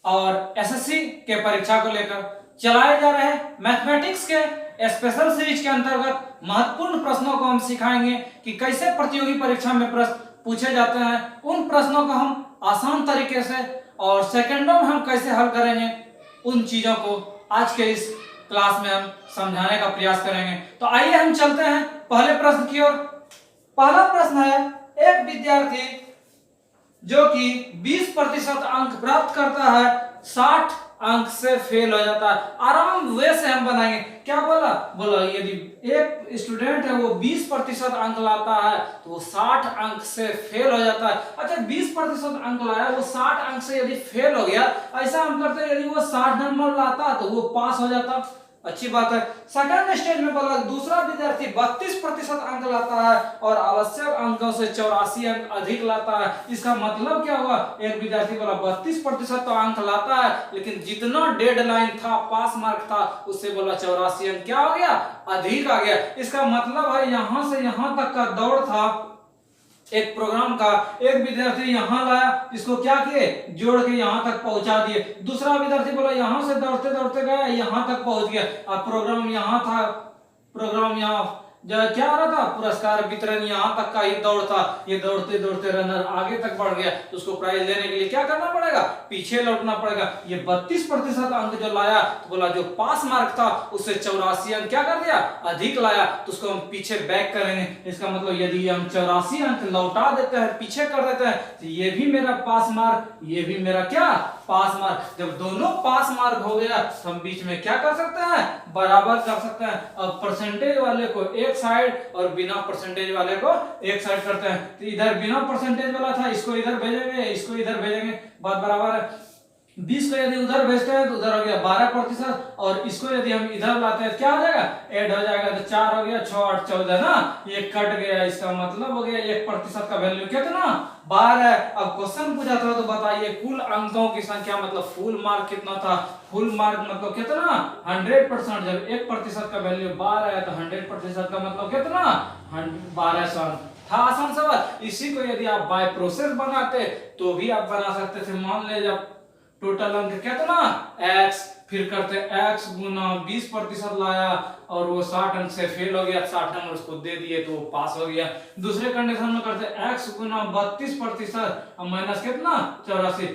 और एसएससी के परीक्षा को लेकर चलाए जा रहे मैथमेटिक्स के स्पेशल सीरीज के अंतर्गत महत्वपूर्ण प्रश्नों को हम सिखाएंगे कि कैसे प्रतियोगी परीक्षा में प्रश्न पूछे जाते हैं। उन प्रश्नों को हम आसान तरीके से और सेकंडों में हम कैसे हल करेंगे, उन चीजों को आज के इस क्लास में हम समझाने का प्रयास करेंगे। तो आइए हम चलते हैं पहले प्रश्न की ओर। पहला प्रश्न है, एक विद्यार्थी जो कि 20% अंक प्राप्त करता है 60 अंक से फेल हो जाता है। आराम वे से हम बनाएंगे। क्या बोला यदि एक स्टूडेंट है वो 20% अंक लाता है तो वो 60 अंक से फेल हो जाता है। अच्छा, 20% अंक लाया, वो 60 अंक से यदि फेल हो गया, ऐसा हम करते हैं यदि वो 60 नंबर लाता तो वो पास हो जाता। अच्छी बात है। सेकंड स्टेज में बोला दूसरा विद्यार्थी 32% अंक लाता है और आवश्यक अंकों से 84 अंक अधिक लाता है। इसका मतलब क्या हुआ, एक विद्यार्थी बोला 32% तो अंक लाता है, लेकिन जितना डेडलाइन था, पास मार्क था, उससे बोला 84 अंक क्या हो गया, अधिक आ गया। इसका मतलब है यहां से यहां तक का दौड़ था एक प्रोग्राम का, एक विद्यार्थी यहां लाया, इसको क्या किए, जोड़ के यहां तक पहुंचा दिए। दूसरा विद्यार्थी बोला यहां से दौड़ते दौड़ते गया, यहां तक पहुंच गया। अब प्रोग्राम यहां था, प्रोग्राम यहां क्या हो रहा था, पुरस्कार वितरण यहां तक का ही दौड़ था। ये दौड़ते दौड़ते रनर आगे तक बढ़ गया तो उसको प्राइज लेने के लिए क्या करना पड़ेगा, पीछे लौटना पड़ेगा। ये 32% अंक जो लाया तो बोला जो पास मार्क था उससे 84 अंक क्या कर दिया, अधिक लाया, तो उसको हम पीछे बैक करेंगे। इसका मतलब यदि हम 84 अंक लौटा देते हैं, पीछे कर देते हैं, तो ये भी मेरा पास मार्क, ये भी मेरा क्या, पास मार्क। जब दोनों पास मार्क हो गया तो हम बीच में क्या कर सकते हैं, बराबर कर सकते हैं। अब परसेंटेज वाले को एक साइड और बिना परसेंटेज वाले को एक साइड करते हैं। तो इधर बिना परसेंटेज वाला था, इसको इधर भेजेंगे, इसको इधर भेजेंगे, बात बराबर है। 20 को यदि उधर भेजते हैं तो उधर हो गया 12%, और इसको यदि हम इधर लाते हैं क्या हो जाएगा, ऐड हो जाएगा, तो 4 हो गया, 6 8 14 ना, ये कट गया। इसका मतलब हो गया 1% का वैल्यू कितना, 12। अब क्वेश्चन पूछा था तो बताइए कुल अंकों की संख्या, मतलब फुल मार्क कितना था, फुल मार्क मतलब कितना, 100%। जब 1% का वैल्यू 12 है तो 100% का मतलब कितना, 1200 था। आसान सवाल। इसी को यदि आप बाय प्रोसेस बनाते तो भी आप बना सकते थे। मान ले जब टोटल अंक कितना, x, फिर करते x गुना 20% लाया और वो 60 अंक से फेल हो गया, 60 नंबर उसको दे दिए तो वो पास हो गया। दूसरे कंडीशन में करते x गुना 32% और माइनस कितना, 84।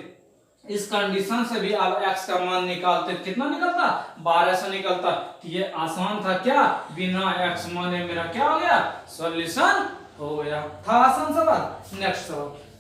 इस कंडीशन से भी आप x का मान निकालते, कितना निकलता, 1200 निकलता। तो ये आसान था क्या, बिना x माने मेरा क्या हो गया, सॉल्यूशन हो गया। था आसान सवाल।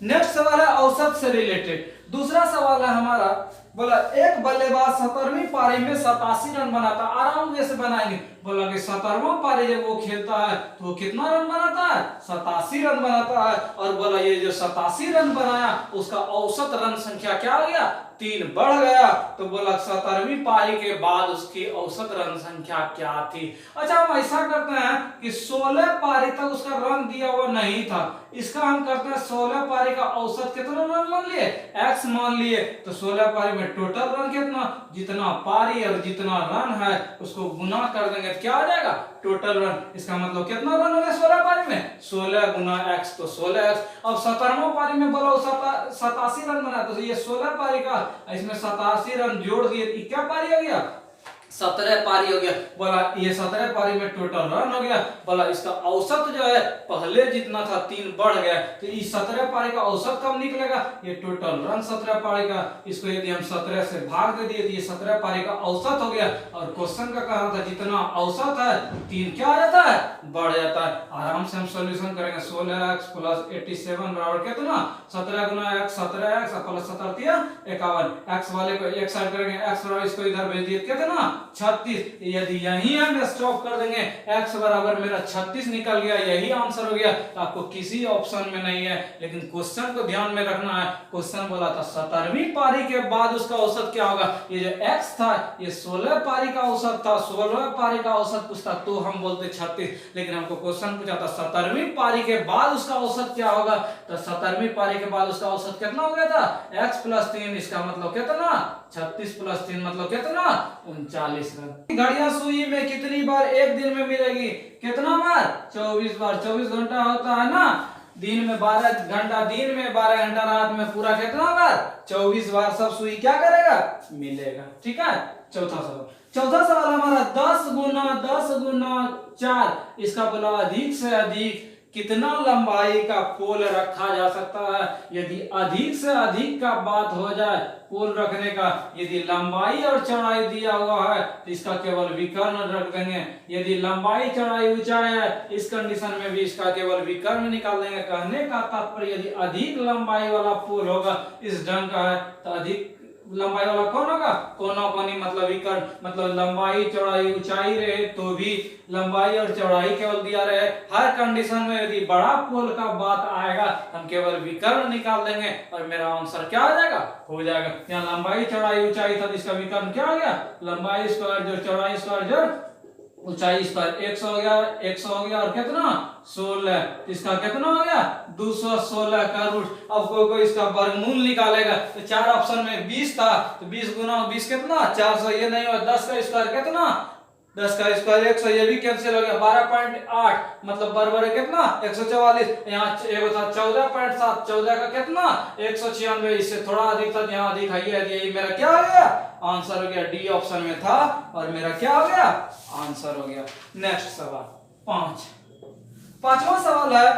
नेक्स्ट सवाल है औसत से रिलेटेड। दूसरा सवाल है हमारा, बोला एक बल्लेबाज 17वीं पारी में 87 रन बनाता। आराम से बनाएंगे। बोला कि 17वां पारी जब वो खेलता है तो वो कितना रन बनाता है, 87 रन बनाता है। और बोला ये जो 87 रन बनाया उसका औसत रन संख्या क्या हो गया, 3 बढ़ गया। तो बोला 17वीं पारी के बाद उसकी औसत रन संख्या क्या थी। अच्छा, हम ऐसा करते हैं कि 16 पारी तक उसका रन दिया हुआ नहीं था, इसका हम करते हैं 16 पारी का औसत कितना रन मान लिए, x मान लिए। तो 16 पारी में टोटल रन कितना, जितना पारी और जितना रन है उसको गुना कर देंगे तो क्या आ जाएगा, टोटल रन। इसका मतलब कितना रन हो गया 16 पारी में, 16 गुना x तो 16x। अब 17वां पारी में बोला 87 रन बना, तो ये 16 पारी का, इसमें 87 रन जोड़ दिए, क्या पारी हो गया, 17 पारी हो गया। बोला ये 17 पारी में टोटल रन हो गया। बोला इसका औसत जो है पहले जितना था 3 बढ़ गया। तो इस 17 पारी का औसत कब निकलेगा, ये टोटल रन 17 पारी का, इसको यदि हम 17 से भाग दे दिए तो ये 17 पारी का औसत हो गया। और क्वेश्चन का कहना था जितना औसत है 3 क्या आ जाता है, बढ़ जाता है। आराम से हम सॉल्यूशन करेंगे। 16x प्लस 87 बराबर कितना, 17 गुना x 17x प्लस 17 51। x वाले को एक साइड करेंगे, x बराबर इसको इधर भेज दिए कितना, 36। यदि यही हम स्टॉप कर देंगे, x बराबर मेरा 36 निकल गया, यही आंसर हो गया। तो आपको किसी ऑप्शन में नहीं है, लेकिन क्वेश्चन को ध्यान में रखना है। क्वेश्चन बोला था 17वीं पारी के बाद उसका औसत क्या होगा। ये जो x था ये 16 पारी का औसत था, 16 पारी का औसत पूछता तो हम बोलते 36, लेकिन हमको क्वेश्चन पूछा था 17वीं पारी के बाद उसका औसत क्या होगा। तो 17वीं पारी के बाद उसका औसत कितना हो गया था, x प्लस 3। इसका मतलब कितना, 36 प्लस 3 मतलब कितना, 39 रन। घड़ियां सुई में कितनी बार एक दिन में मिलेगी, कितना बार, 24 बार। 24 घंटा होता है ना दिन में 12 घंटा दिन में, 12 घंटा रात में, पूरा कितना बार? 24 बार सब सुई क्या करेगा? मिलेगा। ठीक है, चौथा सवाल हमारा 10 गुना 4, इसका बोला अधिक से अधिक कितना लंबाई का पोल रखा जा सकता है। यदि अधिक से अधिक का बात हो जाए पोल रखने का, यदि लंबाई और चौड़ाई दिया हुआ है तो इसका केवल विकर्ण रख देंगे। यदि लंबाई चौड़ाई ऊंचाई है, इस कंडीशन में भी इसका केवल विकर्ण निकाल देंगे। कहने का तात्पर्य यदि अधिक लंबाई वाला पोल होगा, इस ढंग का है, तो अधिक लंबाई वाला कौन होगा? कोना कोनी मतलब विकर्ण, मतलब लंबाई चौड़ाई ऊंचाई रहे तो भी लंबाई और चौड़ाई केवल दिया रहे। हर कंडीशन में यदि बड़ा पोल का बात आएगा हम केवल विकर्ण निकाल देंगे और मेरा आंसर क्या आ जाएगा? हो जाएगा। यहाँ लंबाई चौड़ाई ऊंचाई था तो इसका विकर्ण क्या हो गया? लंबाई स्क्वायर जोड़ चौड़ाई स्क्वायर जोड़ ऊंचाई स्क्वायर, 100 हो गया, 100 हो गया और कितना? 16। इसका कितना हो गया? 216 का रूट। अब कोई इसका वर्गमूल निकालेगा तो 4 ऑप्शन में 20 था, तो 20 गुना 20 कितना? 400। ये नहीं हो 10 का स्क्वायर कितना? 10 का स्क्वायर 100, ये भी कैंसिल हो गया। 12.8 मतलब बराबर है कितना? 144। यहाँ एगो था 14.7, 14 का कितना? 196। इससे थोड़ा अधिक था, यहाँ अधिक है। यही मेरा क्या हो गया? आंसर हो गया। डी ऑप्शन में था और मेरा क्या हो गया? आंसर हो गया। नेक्स्ट सवाल 5वां सवाल है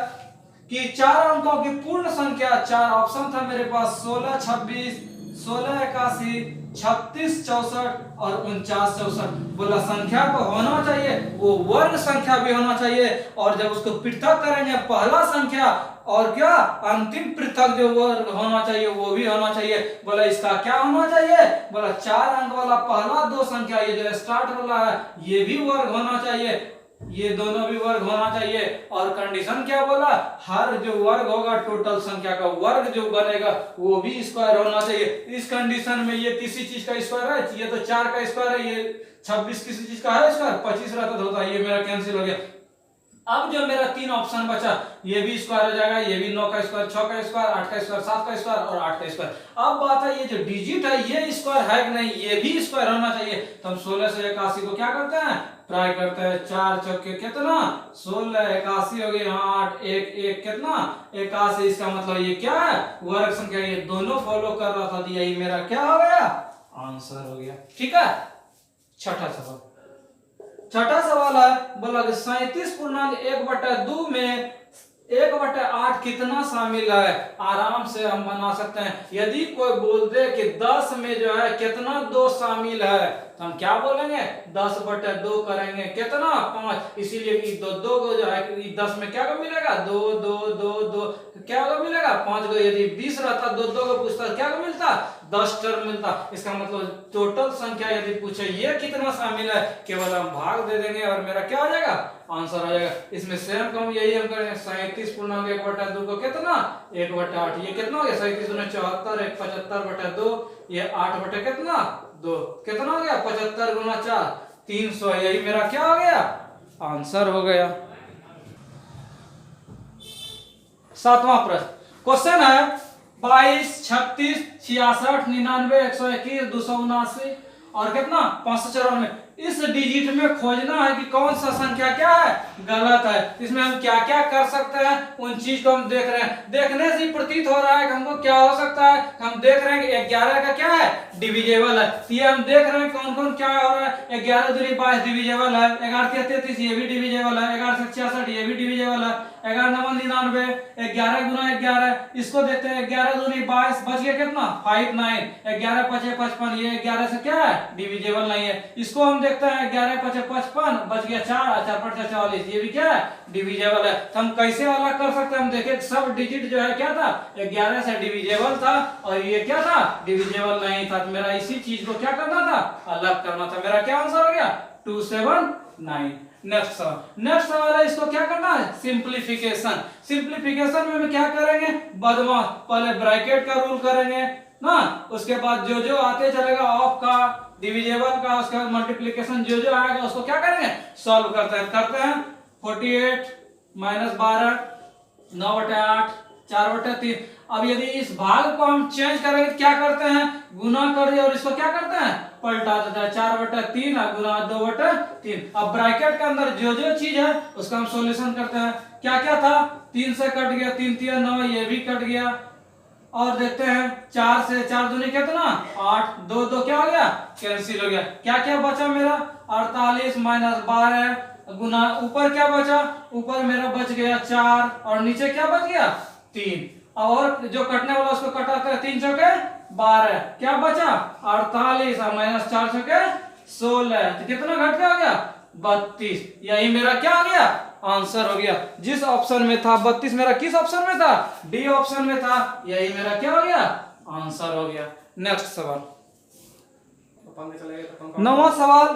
कि 4 अंकों की पूर्ण संख्या, 4 ऑप्शन था मेरे पास, 16 26, 16 81, 36 64 और 49 64। बोला संख्या को होना चाहिए वो वर्ग संख्या भी होना चाहिए, और जब उसको पृथक करेंगे पहला संख्या और क्या अंतिम पृथक जो वर्ग होना चाहिए वो भी होना चाहिए। बोला इसका क्या होना चाहिए? बोला 4 अंक वाला पहला 2 संख्या, ये जो स्टार्ट वाला है ये भी वर्ग होना चाहिए, ये दोनों भी वर्ग होना चाहिए। और कंडीशन क्या बोला? हर जो वर्ग होगा टोटल संख्या का वर्ग जो बनेगा वो भी स्क्वायर होना चाहिए। इस कंडीशन में ये किसी चीज का स्क्वायर है, ये तो 4 का स्क्वायर है, ये 26 किसी चीज का है स्क्वायर, 25 रहता तो होता, ये मेरा कैंसिल हो गया। अब जो मेरा 3 ऑप्शन बचा ये भी स्क्वायर हो जाएगा, ये भी 9 का स्क्वायर, 6 का स्क्वायर, 8 का स्क्वायर, 7 का स्क्वायर और 8 का स्क्वायर। अब बात है ये जो डिजिट है ये स्क्वायर है कि नहीं, ये भी स्क्वायर होना चाहिए। तो हम 16 से 81 को क्या करते हैं? ट्राई करते हैं। 4 चौके कितना? 16, 81 हो गया, 8 1 1 कितना? 81। इसका मतलब ये क्या है? वर्ग संख्या। ये दोनों फॉलो कर रहा था, यही मेरा क्या हो गया? आंसर हो गया। ठीक है, छठा सवाल है, बोला कि 37.1/2 में 1/8 कितना शामिल है? आराम से हम बना सकते हैं। यदि कोई बोल दे कि 10 में जो है कितना 2 शामिल है तो हम क्या बोलेंगे? 10/2 करेंगे, कितना? 5। इसीलिए 2 को जो है 10 में क्या को मिलेगा? 2 2 2 2 क्या को मिलेगा? 5 को। यदि 20 रहता 2 2 को पूछता क्या को मिलता? 10 टर्म मिलता। इसका मतलब टोटल संख्या यदि पूछे ये कितना शामिल है, केवल हम भाग दे देंगे और मेरा क्या हो जाएगा? आंसर आ जाएगा। इसमें सेम कम यही हम करेंगे। 37.1/2 को कितना? 1/8। ये कितना हो गया? 37 दूनी 74, 75/2, ये 8 कितना? 2 कितना हो गया? 75 गुना 4 300। यही मेरा क्या हो गया? आंसर हो गया। 7वां प्रश्न क्वेश्चन है 22 36 66 99 121 279 और कितना? 594। इस डिजिट में खोजना है कि कौन सा संख्या क्या है? गलत है। इसमें हम क्या क्या कर सकते हैं उन चीज को हम देख रहे हैं। देखने से प्रतीत हो रहा है कि हमको क्या हो सकता है। हम देख रहे हैं कि 11 का क्या है? डिविजेबल है। ये हम देख रहे हैं कौन कौन क्या हो रहा है। 11 दूनी 22 डिविजेबल है, 11 33 ये भी डिविजेबल है, 11 66 ये भी डिविजेबल है, 11 9 99 11 गुना 11 इसको देते हैं। 11 दूनी 22 बच गया कितना? 59। 11 5 55 ये 11 से क्या है? डिविजेबल नहीं है। इसको हम देखते हैं 11 5 55 बच गया 4 4 5 44 ये भी क्या है? डिविजेबल है। तो हम कैसे अलग कर सकते हैं? हम देखें सब डिजिट जो है क्या था? 11 से डिविजेबल था और ये क्या था? डिविजेबल नहीं था। तो मेरा इसी चीज को क्या करना था? अलग करना था। मेरा क्या आंसर हो गया? 279। नेक्स्ट सवाल है, इसको क्या करना है? सिंप्लीफिकेशन। सिंप्लीफिकेशन में हम क्या करेंगे? बदमाश पहले ब्रैकेट का रूल करेंगे ना, उसके बाद जो जो आते चलेगा ऑफ का डिविजेबल का, उसके बाद मल्टीप्लिकेशन जो जो आएगा उसको क्या करेंगे? सॉल्व करते हैं 48 - 12 9/8 4/3। अब यदि इस भाग को हम चेंज करेंगे तो क्या करते हैं, गुना कर दिया और इसको क्या करते हैं, पलटा देते हैं। 4/3 गुना 2/3। अब ब्रैकेट के अंदर जो जो चीज है उसका हम सॉल्यूशन करते हैं। क्या क्या था, 3 से कट गया, 3 3 9, ये भी कट गया। और देखते हैं 4 से 4 दूनी कितना 8, 2 2 क्या हो गया, कैंसिल हो गया। क्या क्या बचा मेरा, 48 - 12 गुना ऊपर क्या बचा, ऊपर मेरा बच गया 4 और नीचे क्या बच गया 3। और जो कटने वाला उसको कटाते हैं, 3 चौके 12, क्या बचा 48 और -4 चौके 16, तो कितना घट के हो गया 32। यही मेरा क्या हो गया, आंसर हो गया। जिस ऑप्शन में था 32 मेरा किस ऑप्शन में था, डी ऑप्शन में था। यही मेरा क्या हो गया, आंसर हो गया। नेक्स्ट सवाल, 9वां सवाल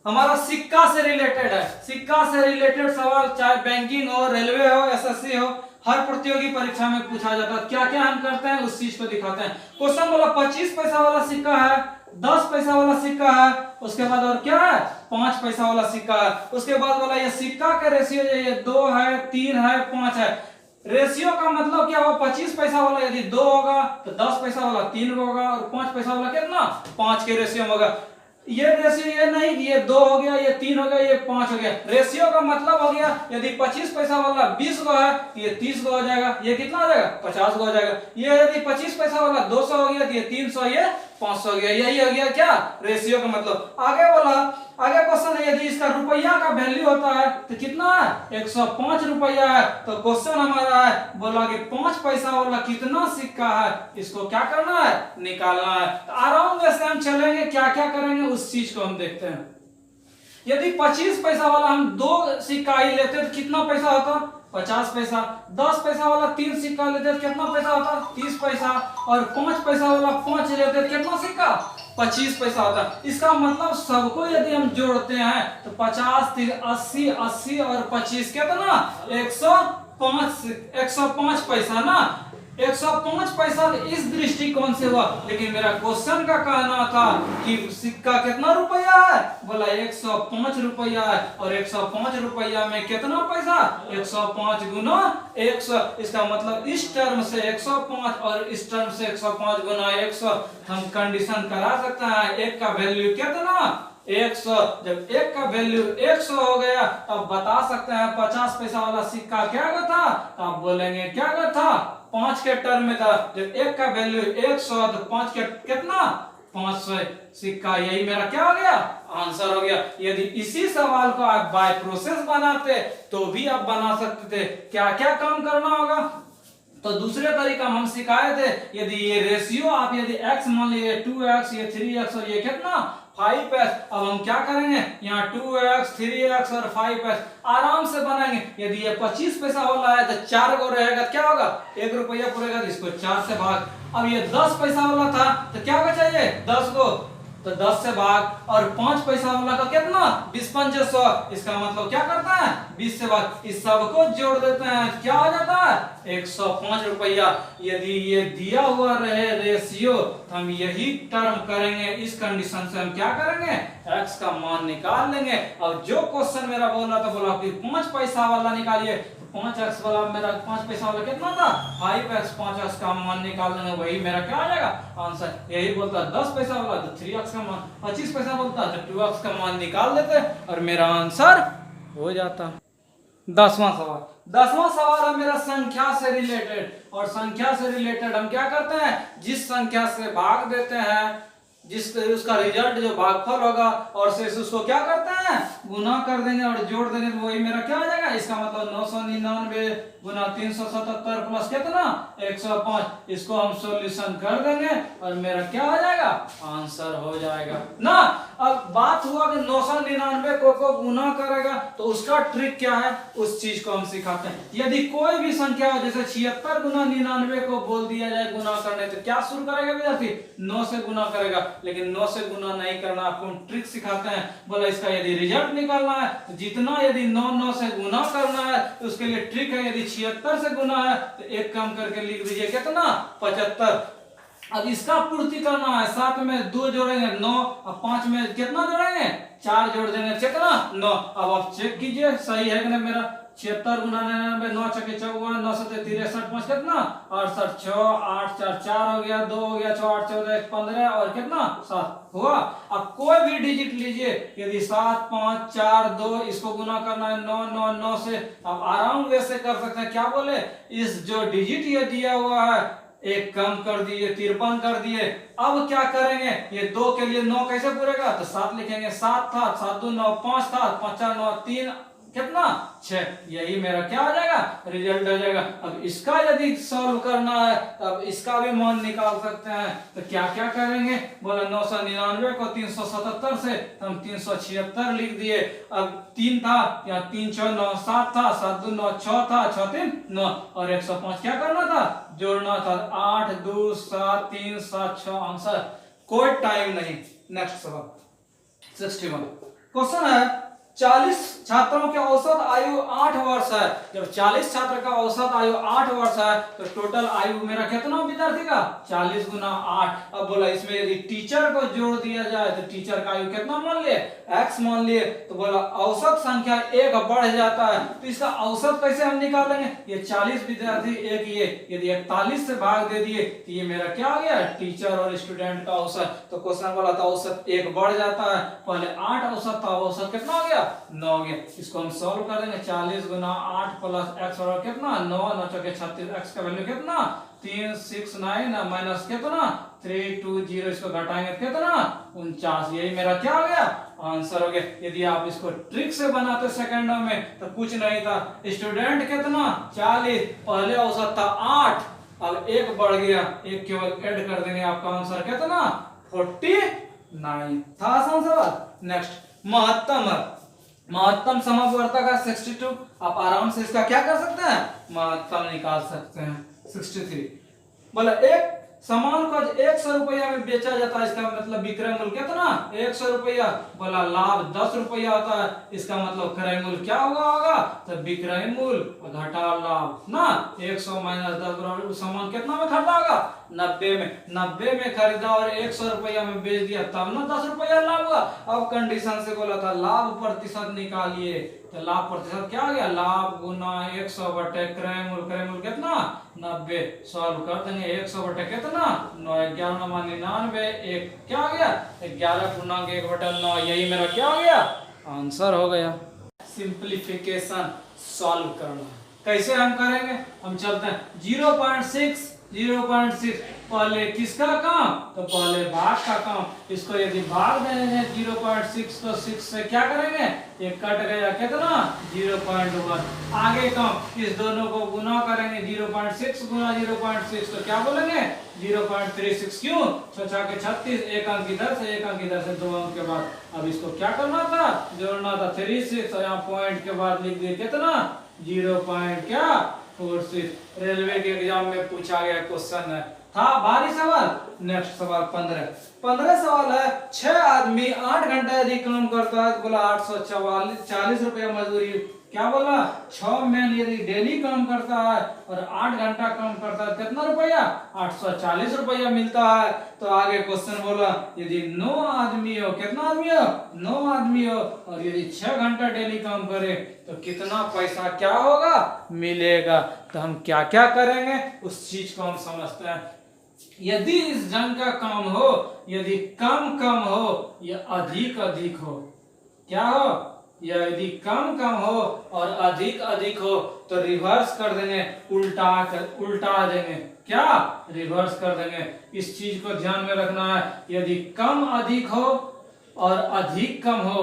हमारा सिक्का से रिलेटेड है। सिक्का से रिलेटेड सवाल चाहे बैंकिंग हो, रेलवे हो, एसएससी हो, हर प्रतियोगी परीक्षा में पूछा जाता है। क्या क्या हम करते हैं उस चीज को दिखाते हैं। क्वेश्चन बोला 25 पैसा वाला सिक्का है, 10 पैसा वाला सिक्का है, उसके बाद और क्या है 5 पैसा वाला सिक्का है। उसके बाद बोला ये सिक्का का रेशियो ये 2 है, 3 है, 5 है। रेशियो का मतलब क्या हुआ, 25 पैसा वाला यदि 2 होगा तो 10 पैसा वाला 3 होगा और 5 पैसा वाला कितना 5 के रेशियो में होगा। ये रेशियो ये नहीं कि ये 2 हो गया, ये 3 हो गया, ये 5 हो गया। रेशियो का मतलब हो गया यदि 25 पैसा वाला 20 गो है तो ये 30 गो हो जाएगा, ये कितना हो जाएगा 50 गो हो जाएगा। ये यदि 25 पैसा वाला 200 हो गया तो ये 300, ये 500 हो गया। यही हो गया क्या, रेशियो का मतलब। आगे बोला, आगे क्वेश्चन है यदि इसका रुपया का वैल्यू होता है तो कितना है 105 रुपया है। तो क्वेश्चन हमारा है बोला कि 5 पैसा वाला कितना सिक्का है, इसको क्या करना है, निकालना है। तो आराम से हम चलेंगे, क्या क्या करेंगे उस चीज को हम देखते हैं। यदि 25 पैसा वाला हम 2 सिक्का ही लेते तो कितना पैसा होता 50 पैसा। 10 पैसा वाला 3 सिक्का लेते तो कितना पैसा होता 30 पैसा। और 5 पैसा वाला 5 लेते तो कितना सिक्का 25 पैसा होता। इसका मतलब सबको यदि हम जोड़ते हैं तो 50 30 80 80 और 25 कितना 105 पैसा ना। 105 पैसा इस दृष्टिकोण से हुआ, लेकिन मेरा क्वेश्चन का कहना था कि सिक्का कितना रुपया है, बोला 105 रुपया है। और 105 रुपया में कितना पैसा 105 गुना 100। इसका मतलब इस टर्म से 105 और इस टर्म से 105 गुना 100 हम कंडीशन करा सकते हैं। एक का वैल्यू कितना 100। जब एक का वैल्यू 100 हो गया तब बता सकते हैं 50 पैसा वाला सिक्का क्या था, आप बोलेंगे क्या था 5 के टर्म में था। जब एक का वैल्यू 100 तो 5 के कितना 500 सिक्का। यही मेरा क्या हो गया, आंसर हो गया। यदि इसी सवाल को आप बाय प्रोसेस बनाते तो भी आप बना सकते थे। क्या क्या काम करना होगा, तो दूसरे तरीका हम सिखाए थे। यदि ये रेशियो आप यदि x मान लीजिए 2x, ये 3x और ये कितना 5x। अब हम क्या करेंगे, यहाँ 2x 3x और 5x आराम से बनाएंगे। यदि ये 25 पैसा वाला है तो 4 गो रहेगा, क्या होगा 1 रुपया पूरेगा तो इसको 4 से भाग। अब ये 10 पैसा वाला था तो क्या होगा चाहिए 10 गो, तो 10 से भाग। और 5 पैसा वाला का कितना 20 5 100। इसका मतलब क्या करता है 20 से भाग। इस सब को जोड़ देते हैं, क्या हो जाता है 105 रुपया। यदि ये दिया हुआ रहे रेशियो तो हम यही टर्म करेंगे। इस कंडीशन से हम क्या करेंगे x का मान निकाल लेंगे। अब जो क्वेश्चन मेरा बोल रहा था, बोला कि 5 पैसा वाला निकालिए, 5x वाला मेरा 5 पैसा वाला कितना था 5x। 5x का मान निकाल देंगे, वही मेरा क्या आ जाएगा आंसर। यही बोलता है 10 पैसा वाला तो 3x का मान, 25 पैसा बोलता है तो 2x का मान निकाल देते और मेरा आंसर हो जाता। 10वां सवाल, 10वां सवाल है मेरा संख्या से रिलेटेड। और संख्या से रिलेटेड हम क्या करते हैं, जिस संख्या से भाग देते हैं, जिस उसका रिजल्ट जो भागफल होगा और शेष उसको क्या करते हैं गुना कर देंगे और जोड़ देंगे, तो वही मेरा क्या हो जाएगा। इसका मतलब 999 गुना 377 प्लस कितना 105। इसको हम सॉल्यूशन कर देंगे और मेरा क्या हो जाएगा आंसर हो जाएगा ना। अब बात हुआ कि 999 को गुना करेगा तो उसका ट्रिक क्या है, उस चीज को हम सिखाते हैं। यदि कोई भी संख्या हो, जैसे 76 गुना 99 को बोल दिया जाए गुना करने, तो क्या शुरू करेगा विद्यार्थी 9 से गुना करेगा। लेकिन 9 से गुना नहीं करना, आपको हम ट्रिक सिखाते हैं। बोला इसका यदि रिजल्ट निकालना है तो जितना यदि 9 से गुना करना है तो उसके लिए ट्रिक है। यदि 76 से गुना है तो एक कम करके लिख दीजिए कितना 75। अब इसका पूर्ति करना है, 7 में 2 जोड़ेंगे 9, अब 5 में कितना जोड़ेंगे 4 जोड़ देंगे, कितना 9। अब आप चेक कीजिए सही है कि नहीं मेरा। 76 गुना 99, 9 छक्के 54, 9 सत्ते 63, 5 कितना 68, 6 8 4 4 हो गया, 2 हो गया, 6 8 14 1 15 और कितना 7 हुआ। अब कोई भी डिजिट लीजिए, यदि 7 5 4 2 इसको गुना करना है 9 9 9 से, अब आराम वैसे कर सकते हैं। क्या बोले, इस जो डिजिट ये दिया हुआ है एक कम कर दिए, 53 कर दिए। अब क्या करेंगे, ये 2 के लिए 9 कैसे पूरेगा, तो 7 लिखेंगे। 7 था, 7 2 9, 5 था, 5 4 9 3 कितना 6, यही मेरा क्या हो जाएगा रिजल्ट हो जाएगा। अब इसका यदि सॉल्व करना है तब इसका भी मान निकाल सकते हैं। तो क्या क्या करेंगे, बोला 999 को 377 से हम 376 लिख दिए। अब 3 था, यहाँ 3 6 9 7 था, 7 2 9 6 था, 6 3 9 और 105 क्या करना था, जोड़ना था। 8 2 7 3 7 6 आंसर, कोई टाइम नहीं। नेक्स्ट सवाल 61 क्वेश्चन है, 40 छात्रों की औसत आयु 8 वर्ष है। जब 40 छात्र का औसत आयु 8 वर्ष है तो टोटल आयु मेरा कितना विद्यार्थी का 40 गुना 8। अब बोला इसमें यदि टीचर को जोड़ दिया जाए तो टीचर का आयु कितना मान लिए x मान लिए, तो बोला औसत संख्या 1 बढ़ जाता है। तो इसका औसत कैसे हम निकालेंगे, ये 40 विद्यार्थी एक, ये यदि 41 से भाग दे दिए तो ये मेरा क्या हो गया टीचर और स्टूडेंट का औसत। तो क्वेश्चन बोला था औसत 1 बढ़ जाता है, पहले 8 औसत था, औसत कितना हो गया 9 हो गया। इसको हम सॉल्व कर देंगे, 40 गुना 8 प्लस x और कितना 9 9 चौके 36, x का वैल्यू कितना 3 6 9 माइनस कितना 3 2 0, इसको घटाएंगे कितना 49, यही मेरा क्या हो गया आंसर हो गया। यदि आप इसको ट्रिक से बनाते सेकंडों में तो कुछ नहीं था। स्टूडेंट कितना 40, पहले औसत था 8, अब 1 बढ़ गया, 1 केवल ऐड कर देंगे, आपका आंसर कितना 49 था। आसान सवाल। नेक्स्ट महत्तम समवर्तक है 62। आप आराम से इसका क्या कर सकते हैं, महत्तम निकाल सकते हैं 63। बोला एक सामान को 100 रुपया में बेचा जाता है, इसका मतलब विक्रय मूल्य कितना 100 रुपया। बोला लाभ 10 रुपया होता है, इसका मतलब क्रय मूल्य क्या होगा तो विक्रय मूल्य घटा लाभ ना। 100 माइनस 10 बराबर सामान कितना में खरीदा होगा 90 में। 90 में खरीदा और 100 रुपया में बेच दिया, तब ना 10 रुपया लाभ हुआ। अब कंडीशन से बोला था लाभ प्रतिशत निकालिए, तो लाभ प्रतिशत क्या आ गया, लाभ गुना 100 बटे क्रय मूल्य कितना 90। सॉल्व कर देंगे, 100 बटे कितना 9, 11 मानी 99, एक क्या आ गया 11 पूर्णांक 1 बटे 9, यही मेरा क्या हो गया आंसर हो गया। सिंप्लीफिकेशन सॉल्व करना कैसे हम करेंगे, हम चलते हैं 0.6 पहले किसका काम, तो पहले भाग का काम। इसको यदि भाग देंगे 0.6 तो 6 से क्या करेंगे, ये कट गया कितना 0.1। आगे काम इस दोनों को गुना करेंगे, 0.6 गुना 0.6 तो क्या बोलेंगे 0.36। क्यों 6 के 36, एक अंक इधर से एक अंक इधर से, 2 अंक के बाद। अब इसको क्या करना था, जोड़ना था 36, और यहाँ पॉइंट के बाद लिख दिए कितना 0.46। रेलवे के एग्जाम में पूछा गया क्वेश्चन है, था भारी सवाल। नेक्स्ट सवाल 15 सवाल है, 6 आदमी 8 घंटा यदि काम करता है, बोला 840 रुपया मजदूरी। क्या बोला 6 मैन यदि डेली काम करता है और 8 घंटा काम करता है, कितना रुपया 840 रुपया मिलता है। तो आगे क्वेश्चन बोला यदि 9 आदमी हो, कितना आदमी हो 9 आदमी हो, और यदि 6 घंटा डेली काम करे तो कितना पैसा क्या होगा मिलेगा। तो हम क्या क्या करेंगे उस चीज को हम समझते हैं। यदि इस ढंग का काम हो, यदि कम हो या अधिक हो, क्या हो, यदि कम हो और अधिक हो तो रिवर्स कर देंगे, उल्टा देंगे, क्या रिवर्स कर देंगे। इस चीज को ध्यान में रखना है। यदि कम अधिक हो और अधिक कम हो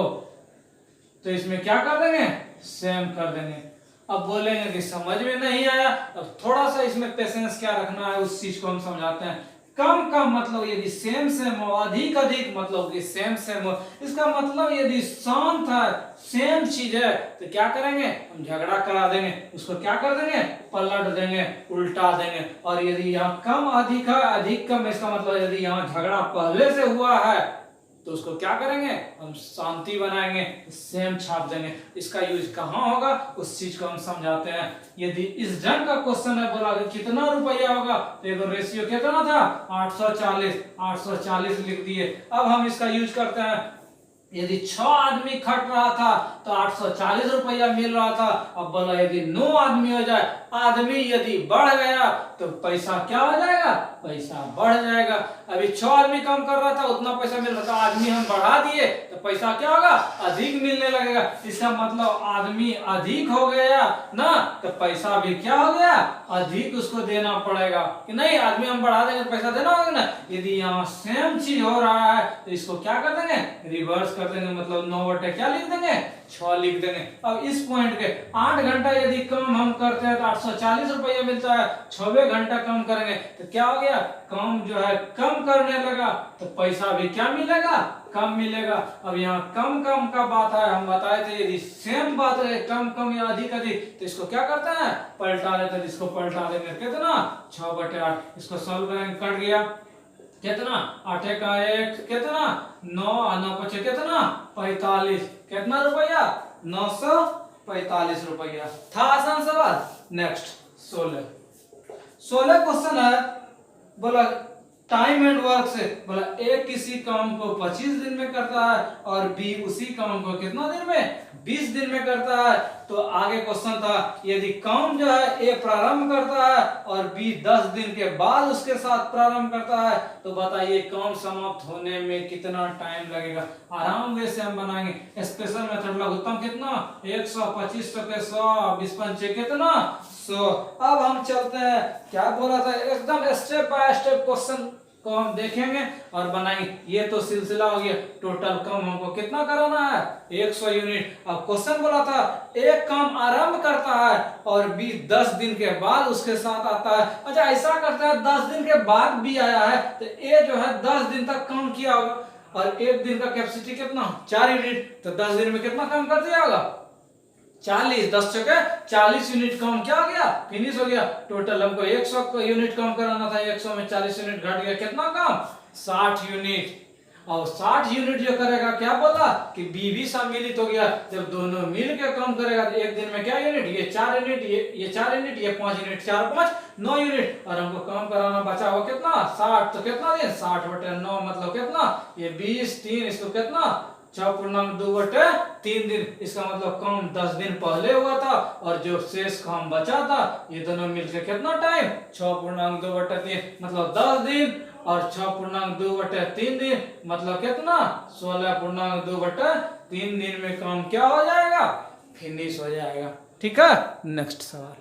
तो इसमें क्या कर देंगे, सेम कर देंगे। अब बोलेंगे कि समझ में नहीं आया, अब थोड़ा सा इसमें पेशेंस क्या रखना है उस चीज को हम समझाते हैं। कम मतलब यदि सेम हो, अधिक मतलब कि सेम हो। इसका मतलब यदि शांत है, सेम चीज है, तो क्या करेंगे हम झगड़ा करा देंगे, उसको क्या कर देंगे पलट देंगे, उल्टा देंगे। और यदि यहाँ कम अधिक है, अधिक कम, इसका मतलब यदि यहाँ झगड़ा पहले से हुआ है तो उसको क्या करेंगे, हम शांति बनाएंगे, सेम छाप देंगे। इसका यूज कहाँ होगा उस चीज को हम समझाते हैं। यदि इस जंग का क्वेश्चन है, बोला कि कितना रुपया होगा, तो एक रेशियो कितना था 840 लिख दिए। अब हम इसका यूज करते हैं, यदि 6 आदमी खट रहा था तो 840 रुपया मिल रहा था। अब बोला यदि 9 आदमी हो जाए, आदमी यदि बढ़ गया तो पैसा क्या हो जाएगा, पैसा बढ़ जाएगा। अभी 6 आदमी काम कर रहा था, उतना पैसा मिल रहा था, आदमी हम बढ़ा दिए तो पैसा क्या होगा, अधिक मिलने लगेगा। इसका मतलब आदमी अधिक हो गया ना, तो पैसा भी क्या हो गया, अधिक उसको देना पड़ेगा कि नहीं। आदमी हम बढ़ा देंगे तो पैसा देना होगा ना। यदि यहाँ सेम चीज हो रहा है तो इसको क्या कर देंगे, रिवर्स कर देंगे, मतलब 9 बटे क्या लिख देंगे, 6 लिख देंगे। अब इस पॉइंट के 8 घंटा यदि कम हम करते हैं तो 840 रुपया मिलता है, 6 घंटा कम करेंगे तो क्या हो गया, काम जो है कम करने लगा तो पैसा भी क्या मिलेगा, कम मिलेगा। अब यहाँ कम कम का बात है, हम बताए थे यदि सेम बात है कम कम या अधिक अधिक तो इसको क्या करते हैं, पलटा लेते हैं। इसको पलटा देंगे कितना, 6 बटे 8। इसको सॉल्व करेंगे, कट गया कितना, 8 का 1 कितना 9, 9 पचे कितना 45, कितना रुपया 945 रुपया। था आसान सवाल। नेक्स्ट 16 क्वेश्चन है, बोला टाइम एंड वर्क से, बोला ए किसी काम को 25 दिन में करता है और बी उसी काम को कितना दिन में, 20 दिन में करता है। तो आगे क्वेश्चन था, यदि काम जो है ए प्रारंभ करता है और बी 10 दिन के बाद उसके साथ प्रारंभ करता है, तो बताइए काम समाप्त होने में कितना टाइम लगेगा। आराम से हम बनाएंगे। स्पेशल मेथड लघुत्तम कितना 100, 25 टके 100, 20 पंचे कितना 100। अब हम चलते हैं, क्या बोला था, एकदम स्टेप बाय स्टेप क्वेश्चन को हम देखेंगे और बनाएंगे। ये तो सिलसिला हो गया, टोटल काम हमको कितना कराना है 100 यूनिट। अब क्वेश्चन बोला था एक काम आरंभ करता है और बी 10 दिन के बाद उसके साथ आता है। अच्छा ऐसा करता है 10 दिन के बाद भी आया है तो ए जो है 10 दिन तक काम किया होगा और एक दिन का कैपेसिटी कितना 4 यूनिट, तो 10 दिन में कितना काम कर दिया होगा 40, 10 चौके 40 यूनिट काम क्या हो गया, फिनिश हो गया। टोटल हमको 100 यूनिट काम कराना था, 100 में 40 यूनिट घट गया, कितना काम 60 यूनिट। और 60 यूनिट जो करेगा, क्या बोला कि बी भी सम्मिलित हो गया। जब दोनों मिल के काम करेगा तो एक दिन में क्या यूनिट, ये 4 यूनिट, ये 4 यूनिट, ये 5 यूनिट, 4 5 9 यूनिट। और हमको काम कराना बचा हुआ कितना 60, तो कितना दिन 60 बटे 9 मतलब कितना, ये 20, 3 इसको कितना 6.2 बटे 3 दिन। इसका मतलब काम 10 दिन पहले हुआ था और जो शेष काम बचा था ये दोनों मिलकर कितना टाइम 6.2 बटे 3 मतलब 10 दिन और 6.2 बटे 3 दिन मतलब कितना 16.2 बटे 3 दिन में काम क्या हो जाएगा, फिनिश हो जाएगा। ठीक है। नेक्स्ट सवाल,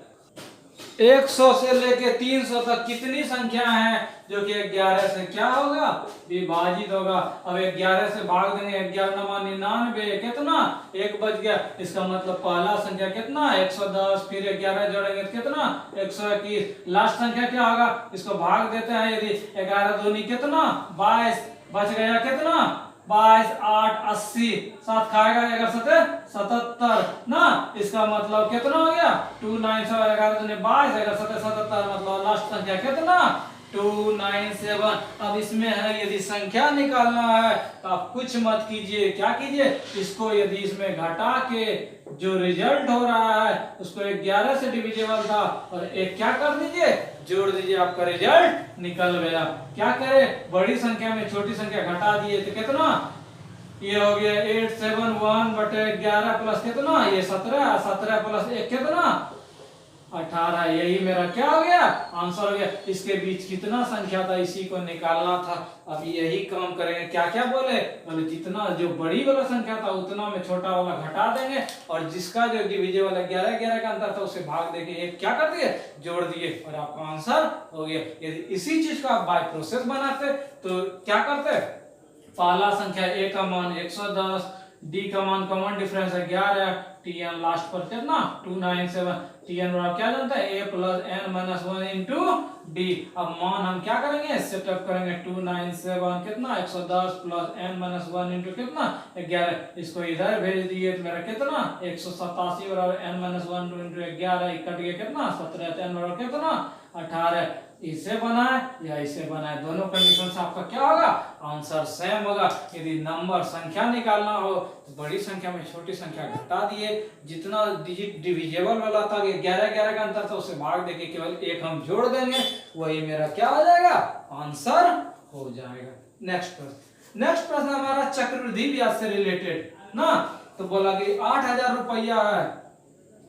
100 से लेके 300 तक कितनी संख्या है जो कि 11 से क्या होगा, विभाजित होगा। अब 11 से भाग देंगे, 11 9 99 कितना 1 बच गया। इसका मतलब पहला संख्या कितना 110, फिर 11 जोड़ेंगे तो कितना 121। लास्ट संख्या क्या होगा, इसको भाग देते हैं। यदि 11 दूनी कितना 22, बच गया कितना 22, 8 80, 7 खाएगा 11 7 77 ना। इसका मतलब कितना हो गया 297, 11 दूनी 22, 11 7 77 मतलब लास्ट संख्या कितना 297। अब इसमें है यदि संख्या निकालना है तो आप कुछ मत कीजिए, क्या कीजिए, इसको यदि इसमें घटा के जो रिजल्ट हो रहा है उसको 11 से डिविजिबल था और एक क्या कर दीजिए जोड़ दीजिए, आपका रिजल्ट निकल गया। क्या करें, बड़ी संख्या में छोटी संख्या घटा दिए तो कितना, ये हो गया 871 बटे 11 प्लस कितना ये 17, 17 प्लस 1 कितना 18। यही मेरा क्या हो गया आंसर हो गया। इसके बीच कितना संख्या था इसी को निकालना था। अब यही काम करेंगे। क्या क्या बोले, जितना जो बड़ी वाला संख्या था उतना में छोटा वाला घटा देंगे और जिसका जो डिविजिबल 11 11 का अंतर था उसे भाग देके एक क्या कर दिए जोड़ दिए और आपका आंसर हो गया। यदि इसी चीज का आप बाय प्रोसेस बनाते तो क्या करते, पहला संख्या ए का मान 110, डी का मान कॉमन डिफरेंस है 11, टीएन लास्ट पर कितना 297, टीएन बराबर क्या जानता है A plus N minus 1 into D. अब मान हम क्या करेंगे सेटअप करेंगे 297 कितना 110 प्लस एन माइनस 1 इंटू कितना 11। इसको इधर भेज दिए तो मेरा कितना 187 बराबर एन माइनस 1 इंटू 11 कट गया कितना 17, एन बराबर कितना 18। इसे बनाए या इसे बनाए, दोनों कंडीशन से आपका क्या होगा, आंसर सेम होगा। यदि नंबर संख्या निकालना हो तो बड़ी संख्या में छोटी संख्या घटा दिए, जितना डिजिट डिविजेबल वाला था 11 का अंतर था उसे भाग देके केवल एक हम जोड़ देंगे, वही मेरा क्या हो जाएगा, आंसर हो जाएगा। नेक्स्ट प्रश्न हमारा चक्रवृद्धि ब्याज से रिलेटेड ना, तो बोला कि 8,000 रुपया है,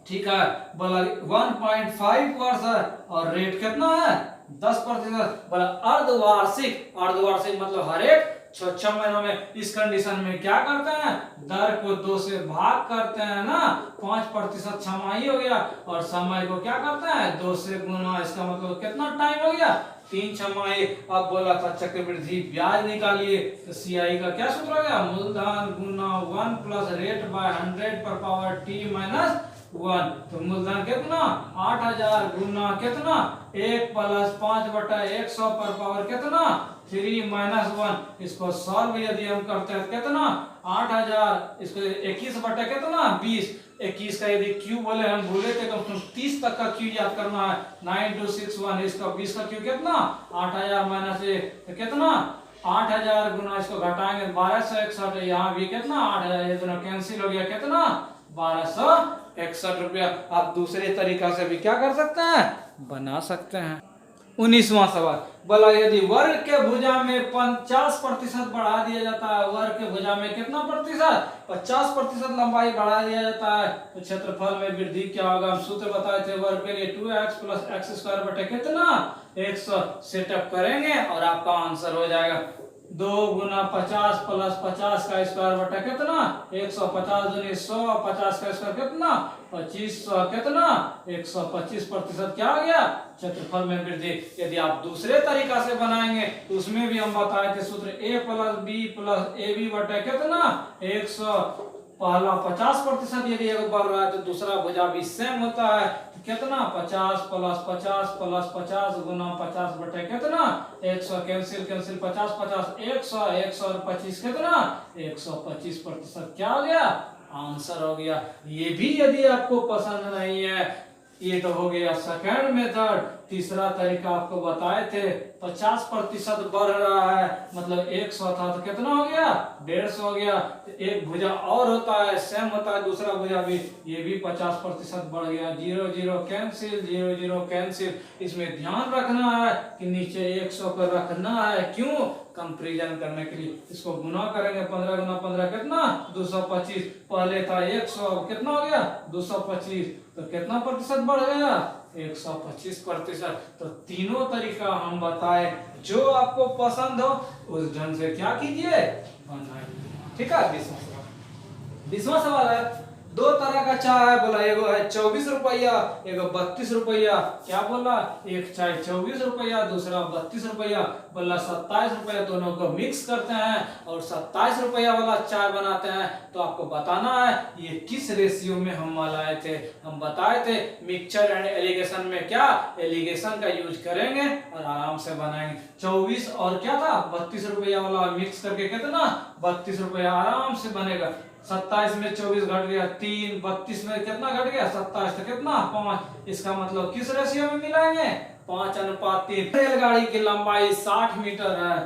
ठीक है, बोला 1.5 वर्ष है और रेट कितना है 10%, बोला अर्धवार्षिक मतलब हर एक 6 महीनों में। इस कंडीशन में क्या करते हैं, दर को 2 से भाग करते हैं ना, 5% छमाही हो गया और समय को क्या करते हैं 2 से गुना, इसका मतलब कितना टाइम हो गया 3 छमाही। अब बोला था चक्रवृद्धि ब्याज निकालिए, तो सीआई का क्या सूत्र हो गया, मूलधन गुना 1 प्लस रेट बाय 100 पर पावर t माइनस 1। तो मूलधन कितना 8,000 गुना कितना 1 प्लस 5/100 पर पावर कितना 3 माइनस 1। इसको सॉल्व यदि हम करते हैं कितना 8,000, इसको 21 बटा कितना 20, 21 का यदि क्यूब बोले हम भूले थे तो 30 तक का क्यूब याद करना है, 9261, इसका 20 का क्यूब कितना 8,000 माइनस 1 तो कितना 8,000 गुना इसको घटाएंगे 1261, यहाँ भी कितना 8,000, ये दोनों कैंसिल हो गया कितना 1261 रुपया। आप दूसरे तरीका से भी क्या कर सकते हैं, बना सकते हैं। 19वां सवाल, बोला यदि वर्ग के भुजा में 50% बढ़ा दिया जाता है, वर्ग के भुजा में कितना प्रतिशत 50% लंबाई बढ़ा दिया जाता है, तो क्षेत्रफल में वृद्धि क्या होगा, हम सूत्र बताए थे वर्ग के लिए 2x प्लस एक्स स्क्वायर बटे कितना 100। सेटअप करेंगे और आपका आंसर हो जाएगा 2 गुना 50 प्लस 50 का स्क्वायर बटा कितना 150 दूनी 100, 50 का स्क्वायर कितना 2500 कितना 125% क्या हो गया क्षेत्रफल में वृद्धि। यदि आप दूसरे तरीका से बनाएंगे तो उसमें भी हम बताए थे सूत्र a plus B plus A B बटा कितना 100, पहला 50% यदि एक बढ़ रहा है तो दूसरा भुजा भी सेम होता है, तो कितना 50 प्लस 50 प्लस 50 गुना 50 बटे कितना 100, कैंसिल 50 50 100, 100 और 25 कितना 125% क्या हो गया आंसर हो गया। ये भी यदि आपको पसंद नहीं है, ये तो हो गया सेकंड मेथड। तीसरा तरीका आपको बताए थे 50% बढ़ रहा है, मतलब 100 था तो कितना हो गया 150 हो गया, तो एक भुजा और होता है सेम होता है, दूसरा भुजा भी, ये भी 50% बढ़ गया, 0 0 कैंसिल 0 0 कैंसिल। इसमें ध्यान रखना है कि नीचे 100 को रखना है, क्यों कंपैरिजन करने के लिए। इसको गुना करेंगे 15 गुना 15 कितना 225, पहले था 100 कितना हो गया 225, तो कितना प्रतिशत बढ़ गया 125%। तो तीनों तरीका हम बताए, जो आपको पसंद हो उस ढंग से क्या कीजिए बनाइए, ठीक है। 20वां सवाल है, 2 तरह का चाय है, बोला एगो है 24 रुपया एगो 32 रुपया, क्या बोला एक चाय 24 रुपया दूसरा 32 रुपया, बोला 27 रुपया, दोनों को मिक्स करते हैं और 27 रुपया वाला चाय बनाते हैं। तो आपको बताना है ये किस रेशियो में हम लाए थे, हम बताए थे मिक्सचर एंड एलिगेशन में क्या एलिगेशन का यूज करेंगे और आराम से बनाएंगे। 24 और क्या था 32 रुपया वाला मिक्स करके कितना 32 रुपया आराम से बनेगा। 27 में 24 घट गया 3, 32 में कितना घट गया 27, तो कितना 5। इसका मतलब किस रेशियो में मिलाएंगे 5:3। रेलगाड़ी की लंबाई 60 मीटर है,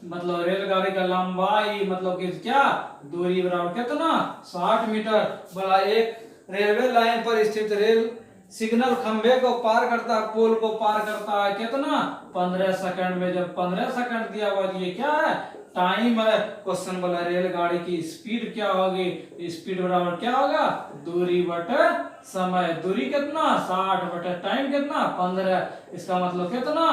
मतलब रेलगाड़ी का लंबाई मतलब कि क्या दूरी बराबर कितना 60 मीटर। बोला एक रेलवे लाइन पर स्थित रेल सिग्नल खंभे को पार करता है, पोल को पार करता है कितना 15 सेकंड में। जब 15 सेकंड दिया हुआ ये क्या है टाइम है। क्वेश्चन बोला रेलगाड़ी की स्पीड क्या होगी, स्पीड बराबर क्या होगा दूरी बटे समय, दूरी कितना 60 बटे टाइम कितना 15, इसका मतलब कितना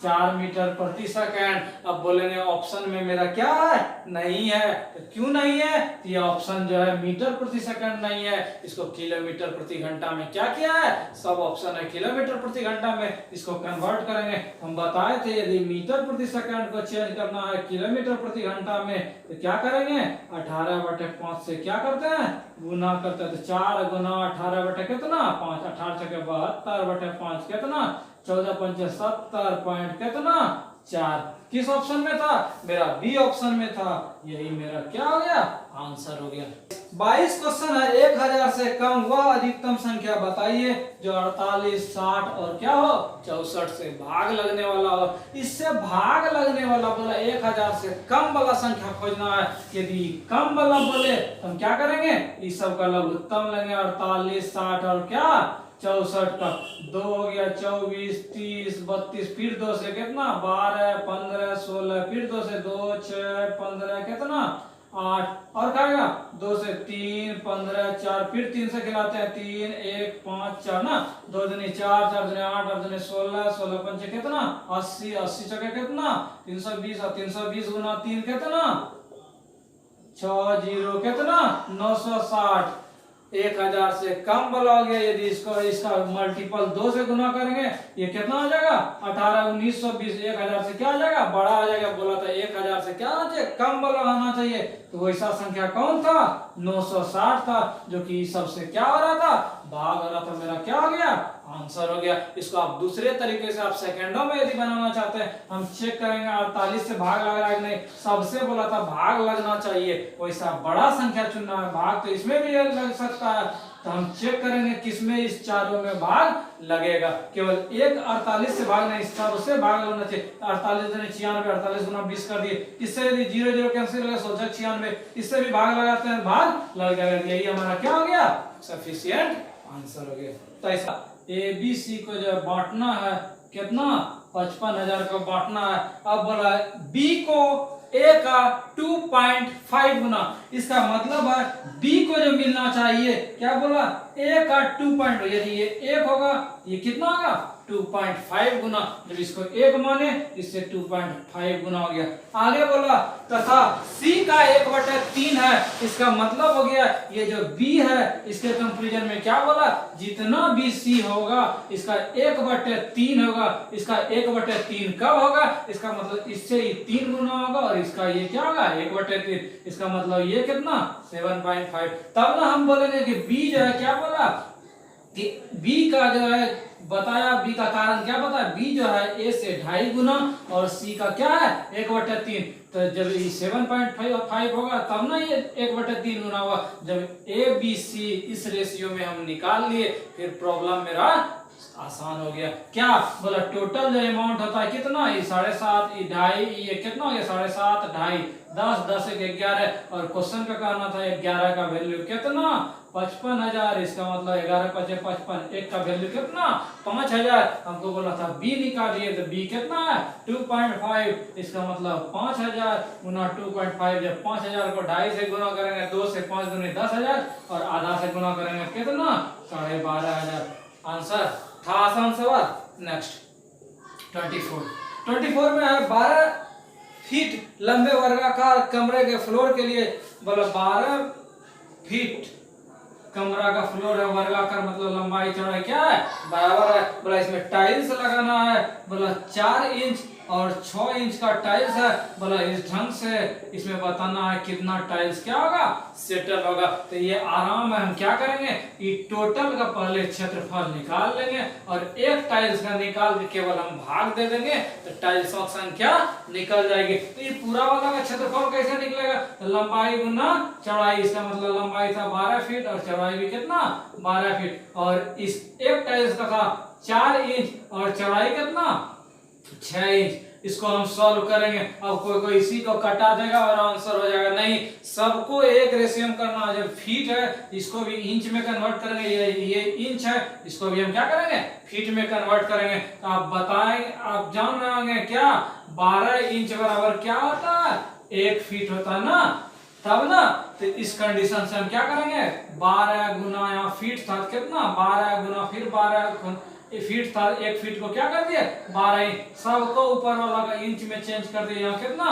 4 मीटर प्रति सेकंड। अब बोलेंगे ऑप्शन में मेरा क्या है नहीं है, तो क्यों नहीं है, तो ये ऑप्शन जो है मीटर प्रति सेकंड नहीं है, इसको किलोमीटर प्रति घंटा में क्या किया है, सब ऑप्शन है किलोमीटर प्रति घंटा में, इसको कन्वर्ट करेंगे। हम बताए थे यदि मीटर प्रति सेकंड को चेंज करना है किलोमीटर प्रति घंटा में तो क्या करेंगे 18/5 से क्या करते हैं गुना करते हैं, तो 4 गुना 18 बटे कितना 5, 18 से 72/5 कितना 14 5 70 पॉइंट कितना 4। किस ऑप्शन में था? मेरा बी ऑप्शन में था। यही मेरा क्या हो गया? आंसर हो गया। 22 क्वेश्चन है, 1000 से कम वह अधिकतम संख्या बताइए जो 48, 60 और क्या हो 64 से भाग लगने वाला हो। इससे भाग लगने वाला बोला 1000 से कम वाला संख्या खोजना है। यदि कम वाला बोले तो हम क्या करेंगे? इस सब का लघुत्तम लेंगे, 48, 60 और क्या 64 का 2 हो गया, 24, 30, 32, फिर 2 से कितना 12, 15, 16, फिर 2 से 2, 6, 15 कितना 8 और क्या आएगा 2 से 3, 15, 4, फिर 3 से खिलाते हैं 3, 1, 5, 4 ना, 2 दूनी 4, 4 दूनी 8, 8 दूनी 16, 16 पंचे कितना 80, 80 चौके कितना 320 और 320 गुना 3 कितना 60 कितना 960। 1000 से कम वाला हो गया। यदि इसका मल्टीपल 2 से गुना करेंगे ये कितना हो जाएगा 18, 1920। 1000 से क्या हो जाएगा? बड़ा आ जाएगा। बोला था 1000 से क्या होना चाहिए? कम वाला होना चाहिए। तो वैसा संख्या कौन था? 960 था, जो कि सबसे क्या हो रहा था? भाग हो रहा था। मेरा क्या हो गया? आंसर हो गया। इसको आप दूसरे तरीके से आप सेकंडों में यदि बनाना चाहते हैं, हम चेक करेंगे 48 से भाग लग रहा है कि नहीं। सबसे बोला था भाग लगना चाहिए, वैसा बड़ा संख्या चुनना है। भाग तो इसमें भी लग सकता है, तो हम चेक करेंगे किसमें इस चारों में भाग लगेगा। केवल एक 48 से भाग नहीं, सबसे भाग लगना चाहिए। 48 दूनी 96, 48 गुना 20 कर दिए। इससे यदि 0 0 कैंसिल हो गया 16 96, इससे भी भाग लगाते हैं, भाग लग जाएगा। यही हमारा क्या हो गया? सफिशिएंट आंसर हो गया। तो ऐसा ए बी सी को जो बांटना है कितना 55,000 को बांटना है। अब बोला बी को ए का 2.5 गुना, इसका मतलब है बी को जो मिलना चाहिए क्या बोला ए का 2. यदि ये 1 होगा ये कितना होगा 2.5 गुना। जब इसको 1 माने इससे 2.5 गुना हो गया। आगे बोला तथा C का 1/3 है, इसका मतलब हो गया ये जो B है इसके कंपैरिजन में क्या बोला जितना भी C होगा इसका 1/3 होगा। इसका 1/3 कब होगा? इसका मतलब इससे ही 3 गुना होगा और इसका ये क्या होगा 1/3। इसका मतलब ये कितना 7.5। तब ना हम बोलेंगे कि B जो है क्या बोला कि B का जो है बताया, B का कारण क्या बताया? B जो है A से 2.5 गुना और C का क्या है 1/3। तो जब ये 7.5 होगा तब ना ये 1/3 गुना होगा। जब A B C इस रेशियो में हम निकाल लिए फिर प्रॉब्लम मेरा आसान हो गया। क्या बोला टोटल जो अमाउंट होता है कितना? ये 7.5, ये 2.5, ये कितना हो गया 7.5, 2.5, 10, 10 1 11 और क्वेश्चन का कहना था 11 का वैल्यू कितना 55,000। इसका मतलब 11 × 5 = 55। एक का वैल्यू कितना 5,000। हमको बोला था बी निकालिए तो बी कितना है 2.5। इसका मतलब 5,000 गुना 2.5। जब 5,000 को 2.5 से गुना करेंगे 2 से 5 दूनी 10,000 और आधा से गुना करेंगे कितना 12,500। आंसर था आसान सवाल। नेक्स्ट 24 में है 12 फीट लंबे वर्गाकार कमरे के फ्लोर के लिए बोला 12 फीट कमरा का फ्लोर है। वर्गाकार मतलब लंबाई चौड़ाई क्या है बराबर है। बोला इसमें टाइल्स लगाना है। बोला 4 इंच और 6 इंच का टाइल्स है। बोला इस ढंग से इसमें बताना है कितना टाइल्स क्या होगा सेटल होगा। तो ये आराम है, हम क्या करेंगे ये टोटल का पहले क्षेत्रफल निकाल लेंगे और एक टाइल्स का निकाल के केवल हम भाग दे देंगे तो टाइल्स की संख्या निकल जाएगी। तो ये पूरा वाला का क्षेत्रफल कैसे निकलेगा? तो लंबाई गुना चौड़ाई। इसका मतलब लंबाई था 12 फीट और चौड़ाई भी कितना 12 फीट और इस एक टाइल्स का था 4 इंच और चौड़ाई कितना 6 इंच। इसको हम सॉल्व करेंगे। अब कोई इसी को कटा देगा और आंसर हो जाएगा। नहीं, सबको एक रेशियो में करना है। जब फीट है इसको भी इंच में कन्वर्ट करेंगे। ये इंच है इसको भी हम क्या करेंगे फीट में कन्वर्ट करेंगे। तो आप बताएं, आप जान रहे होंगे क्या 12 इंच बराबर क्या होता है 1 फीट होता है ना, तब ना। तो इस कंडीशन से हम क्या करेंगे 12 गुना यहाँ फीट था कितना 12 गुना फिर 12 फीट था। 1 फीट को क्या कर दिया 12 इंच। सबको ऊपर वाला का इंच में चेंज कर दिया। यहाँ कितना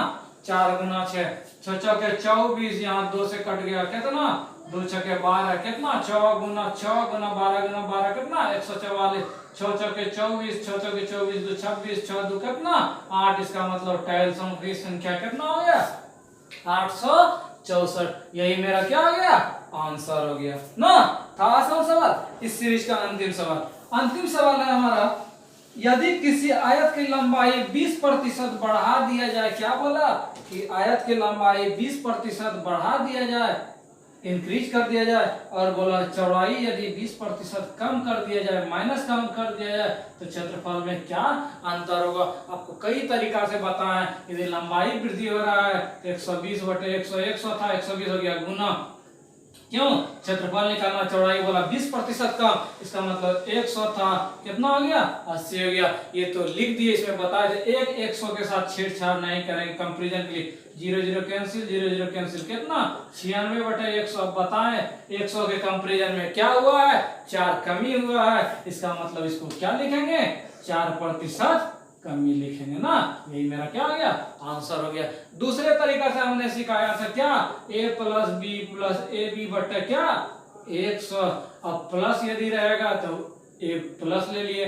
4 गुना 6, 6 चौके 24। यहाँ 2 से कट गया कितना 2 छके 12 कितना 6 गुना 6 गुना 12 गुना 12 कितना 144। 6 चौके 24, 6 चौके 24 2 26, 6 2 कितना 8। इसका मतलब टाइल्सों की संख्या कितना हो गया 864। यही मेरा क्या हो गया आंसर हो गया ना। था आसान सवाल। इस सीरीज का अंतिम सवाल है हमारा यदि किसी आयत की लंबाई 20% बढ़ा दिया जाए, क्या बोला कि आयत की लंबाई 20% बढ़ा दिया जाए, इंक्रीज कर दिया जाए, और बोला चौड़ाई यदि 20% कम कर दिया जाए, माइनस कम कर दिया जाए, तो क्षेत्रफल में क्या अंतर होगा। आपको कई तरीका से बताएं। यदि लंबाई वृद्धि हो रहा है तो 120/100 था, 120 हो गया गुना, क्यों, क्षेत्रफल निकालना, चौड़ाई बोला 20% कम, इसका मतलब 100 था, कितना हो गया, 80 हो गया। ये तो लिख दिए, इसमें बताया एक 100 के साथ छेड़छाड़ नहीं करेंगे कंपैरिजन के लिए। 0 0 कैंसिल, 0 0 कैंसिल, कितना 96/100। अब बताएं 100 के कंपैरिजन में क्या हुआ है, 4 कमी हुआ है, इसका मतलब इसको क्या लिखेंगे, 4% कमी लिखेंगे ना। यही मेरा क्या हो गया, आंसर हो गया। दूसरे तरीका से हमने सिखाया था क्या, a + b + ab बटे क्या 100। अब प्लस यदि रहेगा तो a प्लस ले लिए,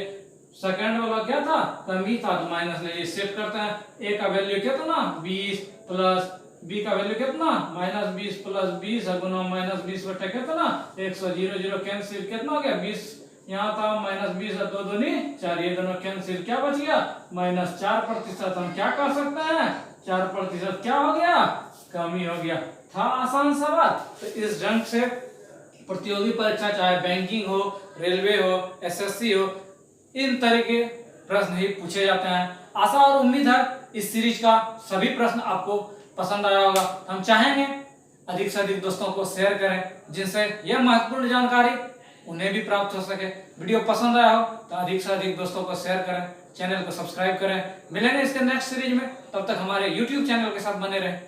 सेकंड वाला क्या था, कमी था, तो माइनस ले लिए। सेट करते हैं, a का वैल्यू कितना 20 प्लस b का वैल्यू कितना -20 + 20 गुना -20 बटे कितना 100। 0 0 कैंसिल, कितना हो गया 20, यहाँ था -20 और 2 दूनी 4, ये दोनों कैंसिल, क्या बच गया -4%। हम क्या कर सकते हैं, 4% क्या हो गया, कमी हो गया। था आसान सा बात। तो इस ढंग से प्रतियोगी परीक्षा, चाहे बैंकिंग हो, रेलवे हो, एसएससी हो, इन तरह के प्रश्न ही पूछे जाते हैं। आशा और उम्मीद है इस सीरीज का सभी प्रश्न आपको पसंद आया होगा। हम चाहेंगे अधिक से अधिक दोस्तों को शेयर करें, जिनसे यह महत्वपूर्ण जानकारी उन्हें भी प्राप्त हो सके। वीडियो पसंद आया हो तो अधिक से अधिक दोस्तों को शेयर करें, चैनल को सब्सक्राइब करें। मिलेंगे इसके नेक्स्ट सीरीज में, तब तक हमारे YouTube चैनल के साथ बने रहें।